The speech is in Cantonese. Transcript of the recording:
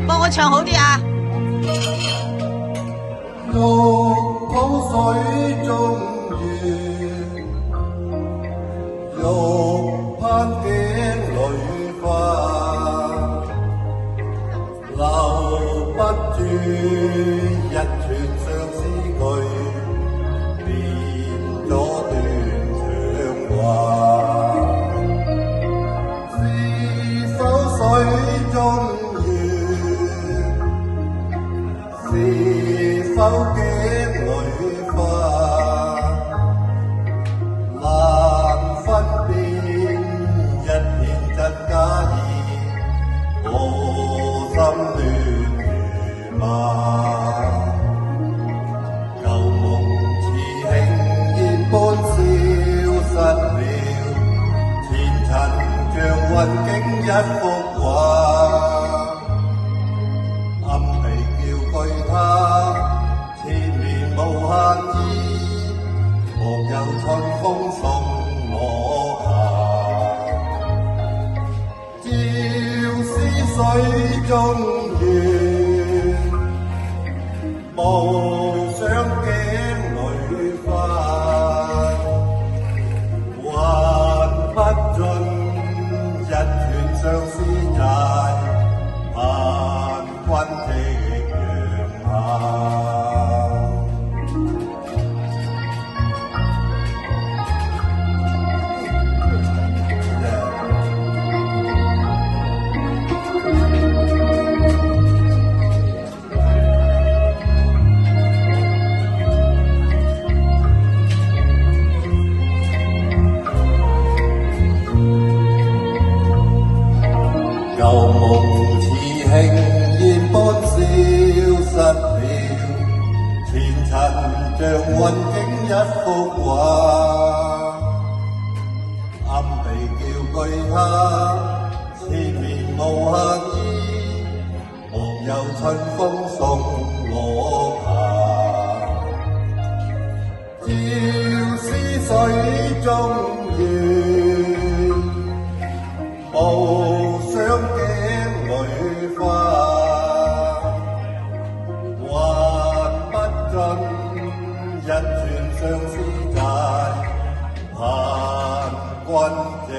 幫我唱好啲啊！綠土水中月，玉攀頸裏花，留不住一串相思句，變咗段長話。是否水中是否鏡裏花，難分辨一片真假意，我心亂如麻。舊夢似輕煙般消失了，前塵像雲景一幅畫。纏綿無限意，莫有春風送我行。照思水中月，無想鏡裏花，還不盡一串相思債，盼君夕陽下。舊夢似輕煙般消失了，前塵像雲景一幅畫。暗地叫句他，纏綿無限意，莫有春風送我行。照思水中月，無想鏡裏花，還不盡一串相思債，盼君夕